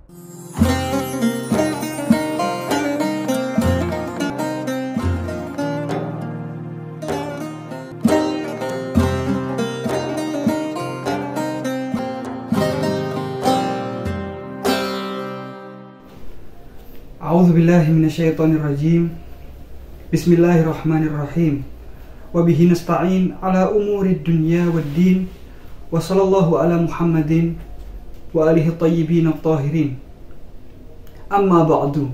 A'udzubillahi minasyaitonirrajim. Bismillahirrahmanirrahim. Wa bihi nasta'in ala umurid dunya waddin. Wa sallallahu ala Muhammadin wa alihi thayyibin at-tahirin. Amma ba'du.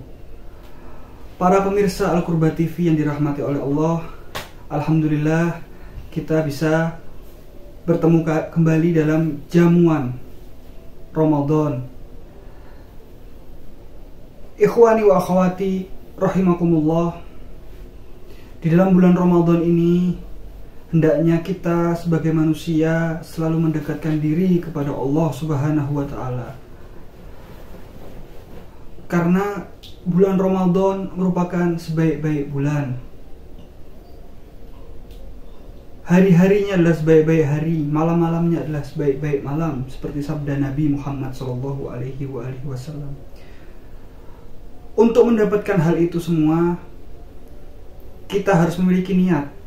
Para pemirsa Al-Qurba TV yang dirahmati oleh Allah, alhamdulillah kita bisa bertemu kembali dalam jamuan Ramadan. Ikhwani wa akhwati rahimakumullah, di dalam bulan Ramadan ini hendaknya kita sebagai manusia selalu mendekatkan diri kepada Allah Subhanahu wa ta'ala. Karena bulan Ramadan merupakan sebaik-baik bulan. Hari-harinya adalah sebaik-baik hari, malam-malamnya adalah sebaik-baik malam, seperti sabda Nabi Muhammad SAW. Untuk mendapatkan hal itu semua, kita harus memiliki niat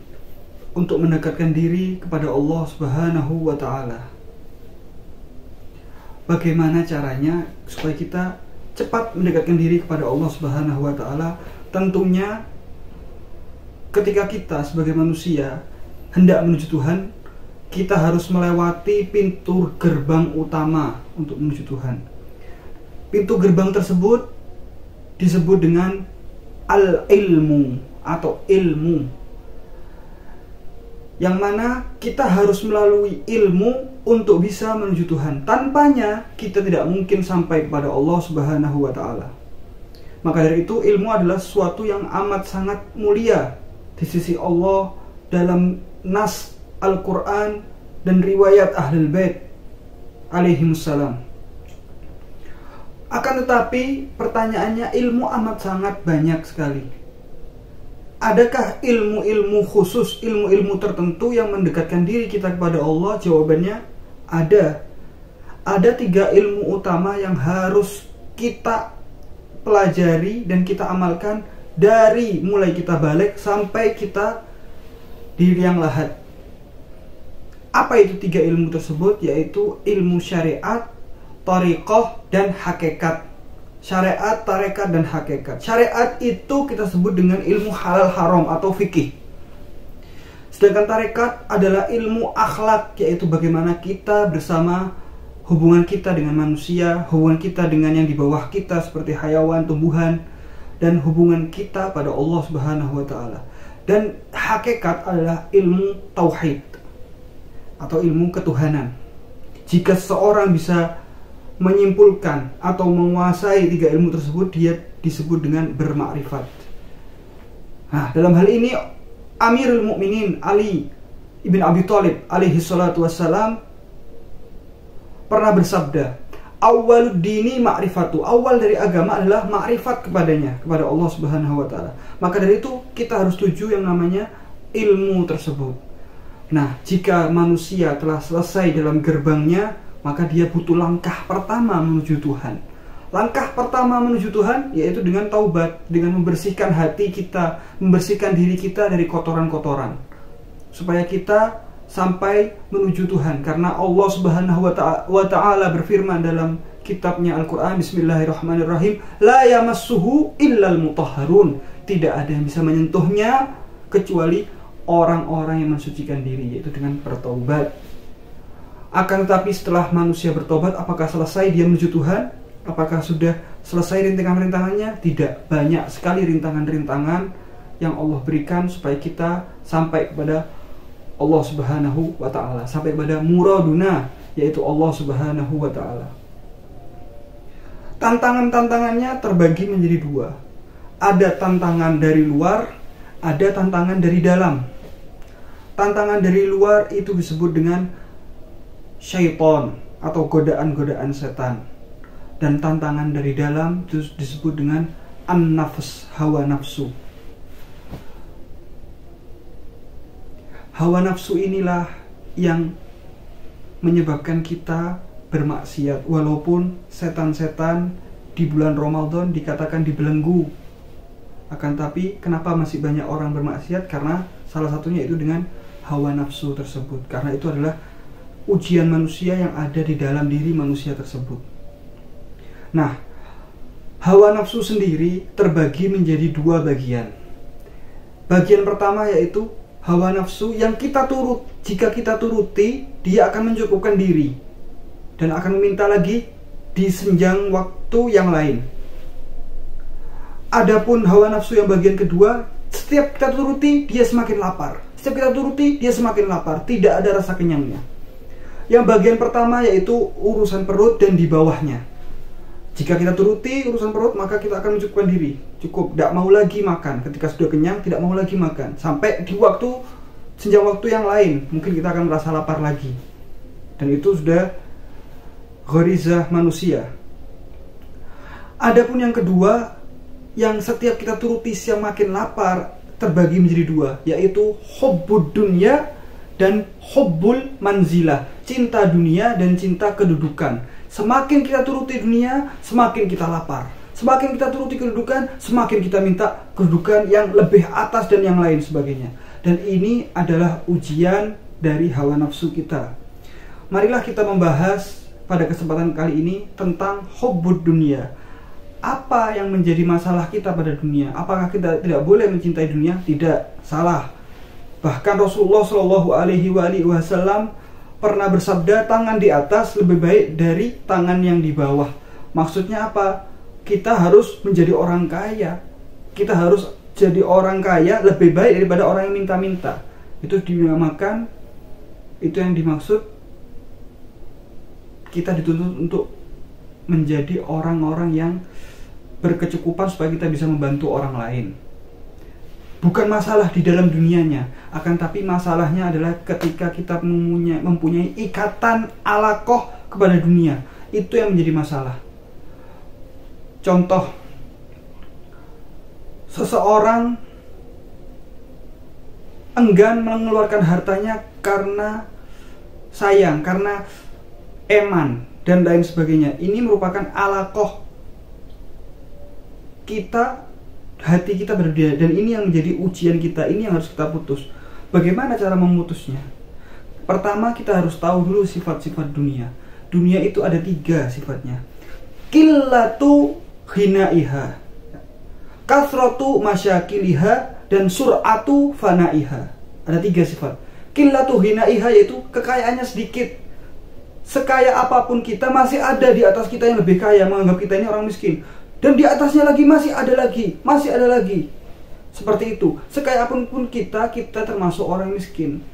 untuk mendekatkan diri kepada Allah Subhanahu wa ta'ala. Bagaimana caranya supaya kita cepat mendekatkan diri kepada Allah Subhanahu wa ta'ala? Tentunya ketika kita sebagai manusia hendak menuju Tuhan, kita harus melewati pintu gerbang utama untuk menuju Tuhan. Pintu gerbang tersebut disebut dengan al-ilmu atau ilmu, yang mana kita harus melalui ilmu untuk bisa menuju Tuhan. Tanpanya kita tidak mungkin sampai kepada Allah Subhanahu wa ta'ala. Maka dari itu ilmu adalah sesuatu yang amat sangat mulia di sisi Allah dalam nas Al-Quran dan riwayat Ahlul Bait alaihimussalam. Akan tetapi pertanyaannya, ilmu amat sangat banyak sekali. Adakah ilmu-ilmu khusus, ilmu-ilmu tertentu yang mendekatkan diri kita kepada Allah? Jawabannya ada. Ada 3 ilmu utama yang harus kita pelajari dan kita amalkan dari mulai kita balik sampai kita di liang lahat. Apa itu 3 ilmu tersebut? Yaitu ilmu syariat, thariqah, dan hakikat. Syariat, tarekat, dan hakikat. Syariat itu kita sebut dengan ilmu halal haram atau fikih. Sedangkan tarekat adalah ilmu akhlak, yaitu bagaimana kita bersama, hubungan kita dengan manusia, hubungan kita dengan yang di bawah kita seperti hayawan, tumbuhan, dan hubungan kita pada Allah Subhanahu wa ta'ala. Dan hakikat adalah ilmu tauhid atau ilmu ketuhanan. Jika seseorang bisa menyimpulkan atau menguasai 3 ilmu tersebut, dia disebut dengan bermakrifat. Nah, dalam hal ini Amirul Mukminin Ali ibn Abi Thalib alaihi salatu wassalam pernah bersabda, awwalud dini ma'rifatu, awal dari agama adalah ma'rifat kepadanya, kepada Allah Subhanahu wa ta'ala. Maka dari itu kita harus tuju yang namanya ilmu tersebut. Nah, jika manusia telah selesai dalam gerbangnya, maka dia butuh langkah pertama menuju Tuhan. Langkah pertama menuju Tuhan yaitu dengan taubat, dengan membersihkan hati kita, membersihkan diri kita dari kotoran-kotoran, supaya kita sampai menuju Tuhan. Karena Allah Subhanahu wa ta'ala berfirman dalam kitabnya Al-Quran, Bismillahirrahmanirrahim, la yamassuhu illal mutahharun, tidak ada yang bisa menyentuhnya kecuali orang-orang yang mensucikan diri, yaitu dengan bertaubat. Akan tetapi setelah manusia bertobat, apakah selesai dia menuju Tuhan? Apakah sudah selesai rintangan-rintangannya? Tidak. Banyak sekali rintangan-rintangan yang Allah berikan supaya kita sampai kepada Allah Subhanahu wa ta'ala, sampai kepada muraduna, yaitu Allah Subhanahu wa ta'ala. Tantangan-tantangannya terbagi menjadi 2. Ada tantangan dari luar, ada tantangan dari dalam. Tantangan dari luar itu disebut dengan syaitan atau godaan-godaan setan. Dan tantangan dari dalam itu disebut dengan an-nafs, hawa nafsu. Hawa nafsu inilah yang menyebabkan kita bermaksiat, walaupun setan-setan di bulan Ramadan dikatakan dibelenggu. Akan tapi kenapa masih banyak orang bermaksiat? Karena salah satunya itu dengan hawa nafsu tersebut. Karena itu adalah ujian manusia yang ada di dalam diri manusia tersebut. Nah, hawa nafsu sendiri terbagi menjadi dua bagian. Bagian pertama yaitu hawa nafsu yang jika kita turuti, dia akan mencukupkan diri dan akan meminta lagi di senjang waktu yang lain. Adapun hawa nafsu yang bagian kedua, setiap kita turuti, dia semakin lapar. Setiap kita turuti, dia semakin lapar. Tidak ada rasa kenyangnya. Yang bagian pertama yaitu urusan perut dan di bawahnya. Jika kita turuti urusan perut, maka kita akan mencukupkan diri. Cukup, tidak mau lagi makan. Ketika sudah kenyang, tidak mau lagi makan. Sampai di senjang waktu yang lain, mungkin kita akan merasa lapar lagi. Dan itu sudah gharizah manusia. Adapun yang kedua, yang setiap kita turuti yang makin lapar, terbagi menjadi dua, yaitu hubbud dunya dan hubbul manzilah. Cinta dunia dan cinta kedudukan. Semakin kita turuti dunia, semakin kita lapar. Semakin kita turuti kedudukan, semakin kita minta kedudukan yang lebih atas dan yang lain sebagainya. Dan ini adalah ujian dari hawa nafsu kita. Marilah kita membahas pada kesempatan kali ini tentang hubbud dunia. Apa yang menjadi masalah kita pada dunia? Apakah kita tidak boleh mencintai dunia? Tidak, salah. Bahkan Rasulullah Shallallahu Alaihi Wasallam pernah bersabda, tangan di atas lebih baik dari tangan yang di bawah. Maksudnya apa? Kita harus menjadi orang kaya. Kita harus jadi orang kaya lebih baik daripada orang yang minta-minta. Itu dinamakan, itu yang dimaksud kita dituntut untuk menjadi orang-orang yang berkecukupan supaya kita bisa membantu orang lain. Bukan masalah di dalam dunianya, akan tapi masalahnya adalah ketika kita mempunyai ikatan alaqah kepada dunia. Itu yang menjadi masalah. Contoh, seseorang enggan mengeluarkan hartanya karena sayang, karena eman, dan lain sebagainya. Ini merupakan alaqah kita, hati kita berbeda, dan ini yang menjadi ujian kita. Ini yang harus kita putus. Bagaimana cara memutusnya? Pertama, kita harus tahu dulu sifat-sifat dunia. Dunia itu ada 3 sifatnya. Qillatu hinaiha, kasratu masyakiliha, dan sur'atu fanaiha. Ada 3 sifat. Qillatu hinaiha yaitu kekayaannya sedikit. Sekaya apapun kita, masih ada di atas kita yang lebih kaya, menganggap kita ini orang miskin. Dan di atasnya lagi masih ada lagi. Seperti itu. Sekaya apapun kita termasuk orang miskin.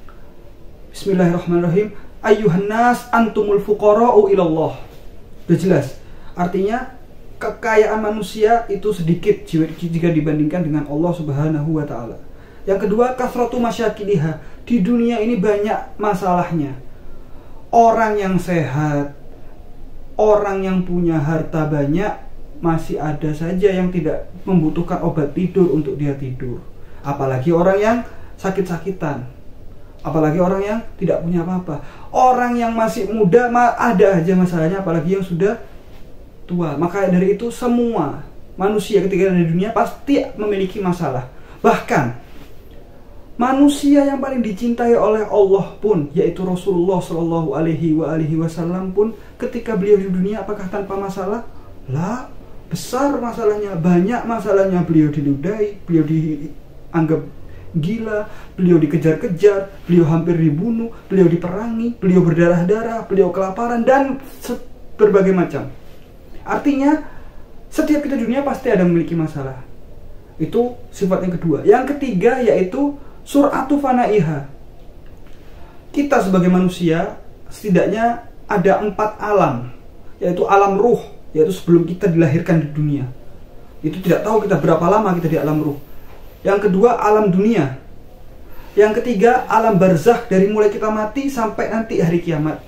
Bismillahirrahmanirrahim. Ayyuhan nas antumul fuqara'u ilallah. Sudah jelas. Artinya kekayaan manusia itu sedikit jika dibandingkan dengan Allah Subhanahu wa taala. Yang kedua, kasratu masyakiliha. Di dunia ini banyak masalahnya. Orang yang sehat, orang yang punya harta banyak, masih ada saja yang tidak membutuhkan obat tidur untuk dia tidur. Apalagi orang yang sakit-sakitan. Apalagi orang yang tidak punya apa-apa. Orang yang masih muda ada aja masalahnya, apalagi yang sudah tua. Maka dari itu semua manusia ketika ada di dunia pasti memiliki masalah. Bahkan manusia yang paling dicintai oleh Allah pun, yaitu Rasulullah Shallallahu Alaihi Wasallam pun, ketika beliau di dunia apakah tanpa masalah? Lah, besar masalahnya, banyak masalahnya. Beliau diludahi, beliau dianggap gila, beliau dikejar-kejar, beliau hampir dibunuh, beliau diperangi, beliau berdarah-darah, beliau kelaparan, dan berbagai macam. Artinya setiap kita di dunia pasti ada memiliki masalah. Itu sifat yang kedua. Yang ketiga yaitu sur'atu fanaiha. Kita sebagai manusia setidaknya ada 4 alam, yaitu alam ruh, yaitu sebelum kita dilahirkan di dunia. Itu tidak tahu kita berapa lama kita di alam ruh. Yang kedua, alam dunia. Yang ketiga, alam barzakh, dari mulai kita mati sampai nanti hari kiamat.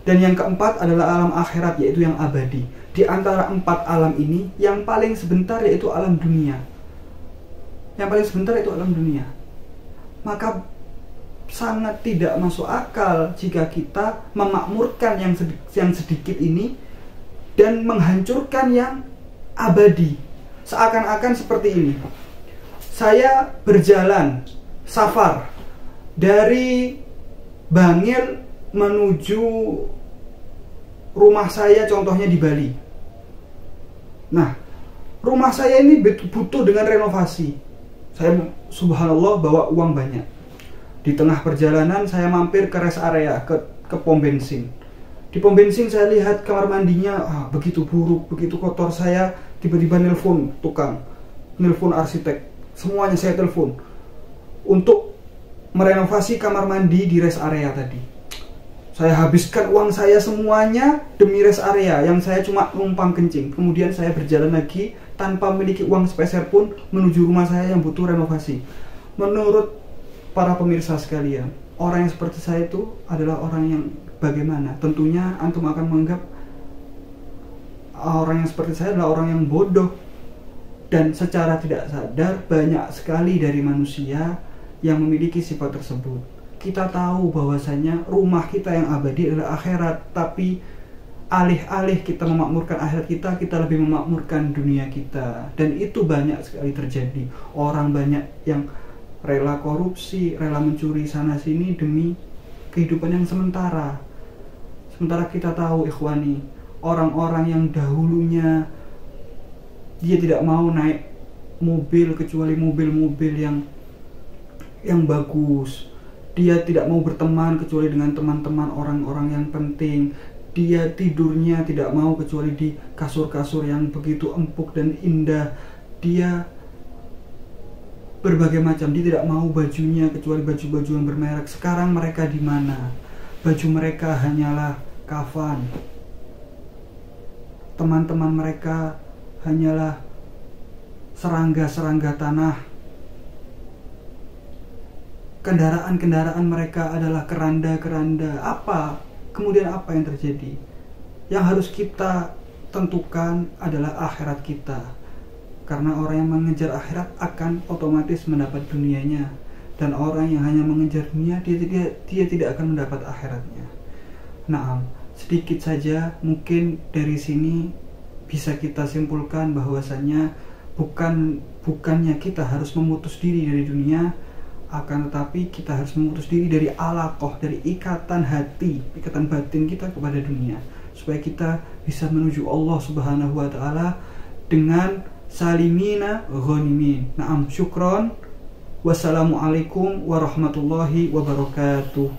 Dan yang keempat adalah alam akhirat, yaitu yang abadi. Di antara 4 alam ini, yang paling sebentar yaitu alam dunia. Yang paling sebentar itu alam dunia. Maka sangat tidak masuk akal jika kita memakmurkan yang sedikit ini dan menghancurkan yang abadi. Seakan-akan seperti ini. Saya berjalan safar dari Bangil menuju rumah saya, contohnya di Bali. Nah, rumah saya ini butuh dengan renovasi. Saya subhanallah bawa uang banyak. Di tengah perjalanan saya mampir ke rest area, ke pom bensin. Di pom bensin saya lihat kamar mandinya begitu buruk, begitu kotor. Saya tiba-tiba nelpon tukang, nelpon arsitek, semuanya saya telepon untuk merenovasi kamar mandi di rest area tadi. Saya habiskan uang saya semuanya demi rest area yang saya cuma numpang kencing. Kemudian saya berjalan lagi tanpa memiliki uang sepeser pun menuju rumah saya yang butuh renovasi. Menurut para pemirsa sekalian, orang yang seperti saya itu adalah orang yang bagaimana? Tentunya antum akan menganggap orang yang seperti saya adalah orang yang bodoh. Dan secara tidak sadar banyak sekali dari manusia yang memiliki sifat tersebut. Kita tahu bahwasanya rumah kita yang abadi adalah akhirat, tapi alih-alih kita memakmurkan akhirat kita, kita lebih memakmurkan dunia kita. Dan itu banyak sekali terjadi. Orang banyak yang rela korupsi, rela mencuri sana sini demi kehidupan yang sementara. Sementara kita tahu, ikhwani, orang-orang yang dahulunya dia tidak mau naik mobil kecuali mobil-mobil yang bagus. Dia tidak mau berteman kecuali dengan teman-teman orang-orang yang penting. Dia tidurnya tidak mau kecuali di kasur-kasur yang begitu empuk dan indah. Dia berbagai macam. Dia tidak mau bajunya kecuali baju-baju yang bermerek. Sekarang mereka di mana? Baju mereka hanyalah kafan. Teman-teman mereka hanyalah serangga-serangga tanah. Kendaraan-kendaraan mereka adalah keranda-keranda. Kemudian apa yang terjadi? Yang harus kita tentukan adalah akhirat kita. Karena orang yang mengejar akhirat akan otomatis mendapat dunianya. Dan orang yang hanya mengejar dunia, dia tidak akan mendapat akhiratnya. Nah, sedikit saja mungkin dari sini bisa kita simpulkan bahwasanya bukannya kita harus memutus diri dari dunia, akan tetapi kita harus memutus diri dari alaqah, dari ikatan hati, ikatan batin kita kepada dunia, supaya kita bisa menuju Allah Subhanahu wa taala dengan salimina ghanimin. Naam, syukron. Wassalamualaikum warahmatullahi wabarakatuh.